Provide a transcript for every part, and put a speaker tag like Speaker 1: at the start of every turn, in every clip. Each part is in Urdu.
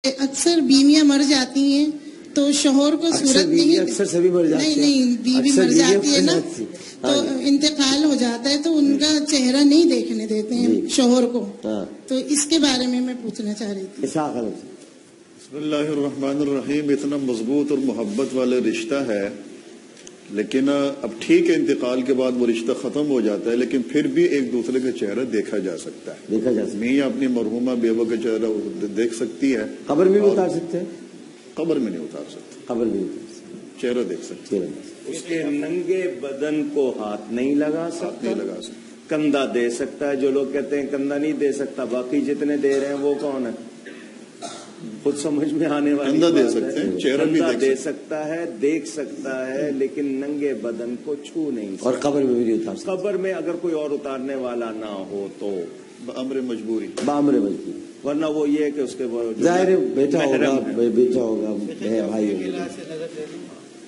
Speaker 1: اکثر بیویاں مر جاتی ہیں تو شوہر کو صورت نہیں،
Speaker 2: اکثر سبھی مر جاتی ہیں،
Speaker 1: نہیں بیوی مر جاتی ہے نا تو انتقال ہو جاتا ہے تو ان کا چہرہ نہیں دیکھنے دیتے ہیں شوہر کو، تو اس کے بارے میں پوچھنا چاہ رہی تھی۔
Speaker 3: بسم اللہ الرحمن الرحیم۔ اتنا مضبوط اور محبت والا رشتہ ہے، لیکن اب ٹھیک ہے انتقال کے بعد وہ رشتہ ختم ہو جاتا ہے، لیکن پھر بھی ایک دوسرے کا چہرہ دیکھا جا سکتا ہے۔ میاں اپنی مرحومہ بیوہ کا چہرہ دیکھ سکتی ہے،
Speaker 2: قبر میں بھی اتار سکتے ہیں،
Speaker 3: قبر میں نہیں اتار سکتے،
Speaker 2: قبر میں نہیں،
Speaker 3: چہرہ دیکھ سکتے ہیں۔
Speaker 4: اس کے ننگے بدن کو ہاتھ نہیں لگا سکتا، کندھا دے سکتا ہے۔ جو لوگ کہتے ہیں کندھا نہیں دے سکتا، باقی جتنے دے رہے ہیں وہ کون ہے؟ خود سمجھ میں آنے والی
Speaker 3: کندھا دے سکتے ہیں، چہرہ بھی
Speaker 4: دے سکتا ہے، دیکھ سکتا ہے، لیکن ننگے بدن کو چھو نہیں سکتا۔
Speaker 2: اور قبر میں بھی نہیں اتار سکتا۔
Speaker 4: قبر میں اگر کوئی اور اتارنے والا نہ ہو تو
Speaker 3: بامر مجبوری،
Speaker 4: ورنہ وہ یہ ہے کہ اس کے
Speaker 2: ظاہر بیٹا ہوگا، بھائی ہوگا۔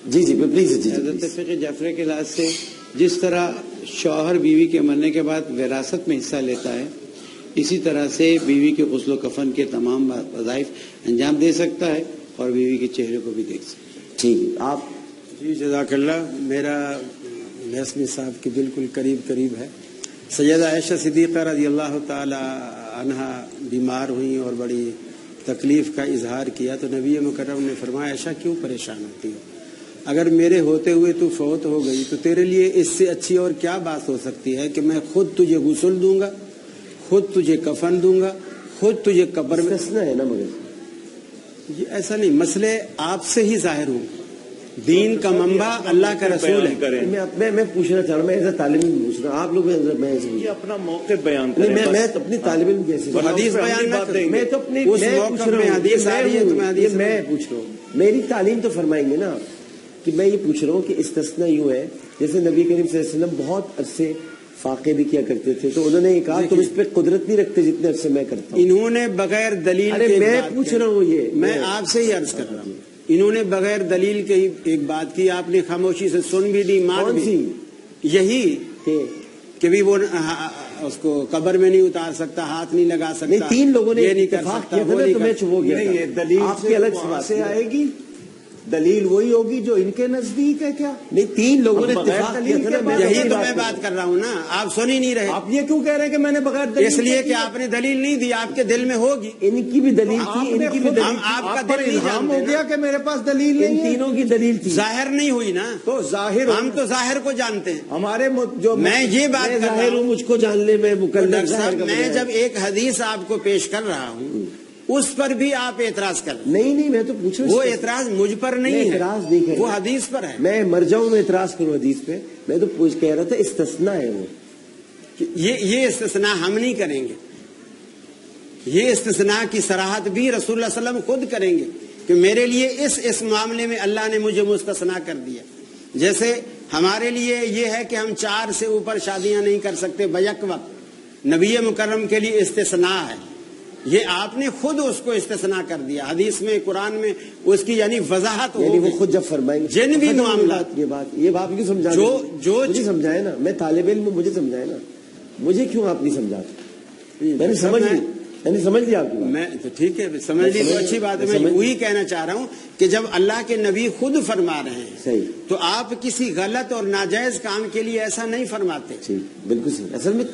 Speaker 2: جی پلیز۔
Speaker 5: حضرت فقہ جعفری کے لحاظ سے جس طرح شوہر بیوی کے مرنے کے بعد وراثت میں حصہ لیتا ہے، اسی طرح سے بیوی کے غسل و کفن کے تمام وظائف انجام دے سکتا ہے اور بیوی کے چہرے کو بھی دیکھ سکتا ہے۔
Speaker 2: ٹھیک ہے آپ؟
Speaker 6: جی جزاک اللہ۔ میرا محسن صاحب کے بالکل قریب ہے۔ سیدہ عائشہ صدیقہ رضی اللہ تعالی عنہا بیمار ہوئیں اور بڑی تکلیف کا اظہار کیا تو نبی مکرم نے فرمایا عائشہ کیوں پریشان ہوتی ہو؟ اگر میرے ہوتے ہوئے تو فوت ہو گئی تو تیرے لیے اس سے اچھی اور کیا بات ہو سکتی ہے کہ میں خود تجھے غسل دوں گا، خود تجھے کفن دوں گا، خود تجھے قبر میں۔
Speaker 2: ہے نا، مگر
Speaker 6: یہ ایسا نہیں، مسئلے آپ سے ہی ظاہر ہوں۔ دین کا منبع اللہ کا رسول ہے۔
Speaker 2: میں پوچھنا چاہ رہا ہوں، میں ایسا طالب علم پوچھ رہا ہوں، آپ لوگ
Speaker 4: یہ اپنا موقع بیان کریں۔
Speaker 2: میں اپنی طالب علم کیسے
Speaker 6: حدیث بیان نہ کریں،
Speaker 2: میں تو اپنی
Speaker 6: اس موقع میں حدیث آ رہی ہے تو میں حدیث
Speaker 2: میں پوچھ رہا ہوں، میری تعلیم تو فرمائیں گے نا کہ میں یہ پوچھ رہا ہوں کہ استثناء یوں ہے جیسے نبی کریم صلی اللہ علیہ وسلم بہت عرصے فاقے بھی کیا کرتے تھے تو انہوں نے یہ کہا تم اس پہ قدرت نہیں رکھتے جتنے عرصے میں کرتا ہوں۔
Speaker 6: انہوں نے بغیر دلیل کے،
Speaker 2: میں پوچھ رہا ہوں، یہ
Speaker 6: میں آپ سے ہی عرض کر رہا ہوں، انہوں نے بغیر دلیل کے ہی ایک بات کی، آپ نے خاموشی سے سن بھی دی، مان بھی۔ یہی کہ بھی وہ اس کو قبر میں نہیں اتار سکتا، ہاتھ نہیں لگا سکتا،
Speaker 2: تین لوگوں نے
Speaker 6: یہ نہیں کر سکتا، وہ نہیں کر سکتا۔
Speaker 4: دلیل آپ کی الگ سے آئے گی، دلیل وہی ہوگی جو ان کے نزدیک ہے کیا؟
Speaker 2: نہیں، تین لوگوں نے اتفاق کیا تھا۔
Speaker 6: یہی تو میں بات کر رہا ہوں نا، آپ سن ہی نہیں رہے۔
Speaker 4: آپ یہ کیوں کہہ رہے ہیں کہ میں نے بغیر دلیل؟
Speaker 6: اس لیے کہ آپ نے دلیل نہیں دی، آپ کے دل میں ہوگی۔
Speaker 2: ان کی بھی دلیل تھی، ان کی بھی دلیل،
Speaker 6: آپ کا دل
Speaker 4: الہام ہو گیا کہ میرے پاس دلیل نہیں ہے۔
Speaker 2: تینوں کی دلیل تھی،
Speaker 6: ظاہر نہیں ہوئی نا،
Speaker 4: تو ظاہر
Speaker 6: ہم تو ظاہر کو جانتے ہیں۔
Speaker 4: ہمارے جو
Speaker 6: میں یہ بات کر رہا ہوں،
Speaker 2: مجھ کو جان لے، میں مکلف صاحب،
Speaker 6: میں جب ایک حدیث آپ کو پیش کر رہا ہوں اس پر بھی آپ اعتراض کر رہے ہیں۔
Speaker 2: نہیں، میں تو پوچھ رہا ہوں،
Speaker 6: وہ اعتراض مجھ پر نہیں ہے،
Speaker 2: اعتراض نہیں کر،
Speaker 6: وہ حدیث پر ہے۔
Speaker 2: میں مر جاؤں میں اعتراض کروں حدیث پہ، میں تو کہہ رہا تھا استثناء ہے وہ۔
Speaker 6: یہ استثناء ہم نہیں کریں گے، یہ استثناء کی صراحت بھی رسول اللہ صلی اللہ علیہ وسلم خود کریں گے کہ میرے لیے اس معاملے میں اللہ نے مجھے مستثنیٰ کر دیا۔ جیسے ہمارے لیے یہ ہے کہ ہم 4 سے اوپر شادیاں نہیں کر سکتے بیک وقت، نبی مکرم کے لیے استثناء ہے، یہ آپ نے خود اس کو استثناء کر دیا، حدیث میں قرآن میں اس کی یعنی وضاحت
Speaker 2: یعنی وہ خود جب فرمائیں گے
Speaker 6: جن بھی معاملات،
Speaker 2: یہ بات کیوں سمجھا جو مجھے سمجھائے نا، میں طالب علم مجھے سمجھائے نا، مجھے کیوں آپ نہیں سمجھاتے؟ میں نے سمجھ لیا آپ کی،
Speaker 6: میں تو ٹھیک ہے سمجھ لی تو اچھی بات ہے۔ میں وہی کہنا چاہ رہا ہوں کہ جب اللہ کے نبی خود فرما رہے ہیں
Speaker 2: صحیح، تو
Speaker 6: آپ کسی غلط اور ناجائز کام کے لیے ایسا نہیں فرماتے۔
Speaker 2: بالکل صحیح۔ اصل میں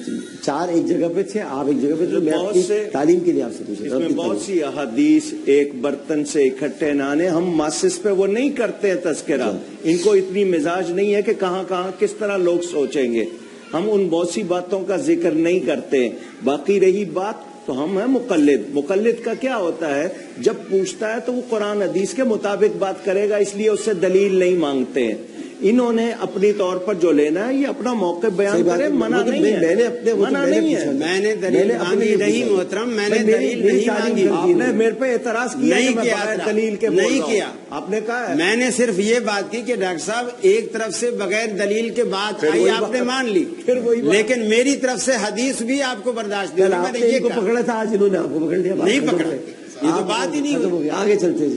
Speaker 2: 4 ایک جگہ پہ تھے، آپ ایک جگہ پہ تھے، میں اپنی تعلیم کے لیے آپ سے پوچھ رہا ہوں۔
Speaker 4: اس میں بہت سی احادیث ایک برتن سے اکٹھے نہ آنے، ہم ماسس پہ وہ نہیں کرتے ہیں تذکرہ، ان کو اتنی مزاج نہیں ہے کہ کہاں کس طرح لوگ سوچیں گے، ہم ان بہت سی باتوں کا ذکر نہیں کرتے۔ باقی رہی بات تو ہم ہیں مقلد کا کیا ہوتا ہے، جب پوچھتا ہے تو وہ قرآن حدیث کے مطابق بات کرے گا، اس لیے اس سے دلیل نہیں مانگتے ہیں۔ انہوں نے اپنی طور پر جو لینا ہے یہ اپنا موقع بیان کرے، منع نہیں ہے،
Speaker 6: میں نے دلیل مانگی نہیں محترم، میں نے دلیل نہیں مانگی۔
Speaker 4: آپ نے میرے پہ اعتراض کیا دلیل کے
Speaker 6: نہیں کیا،
Speaker 4: آپ نے کہا
Speaker 6: میں نے صرف یہ بات کی کہ ڈاکٹر صاحب ایک طرف سے بغیر دلیل کے بات آئی، آپ نے مان لی، لیکن میری طرف سے حدیث بھی آپ کو برداشت دی۔
Speaker 2: پکڑا تھا آج انہوں نے آپ کو پکڑ لیا،
Speaker 6: نہیں پکڑا، یہ تو بات ہی نہیں ہوئی۔
Speaker 2: آگے چلتے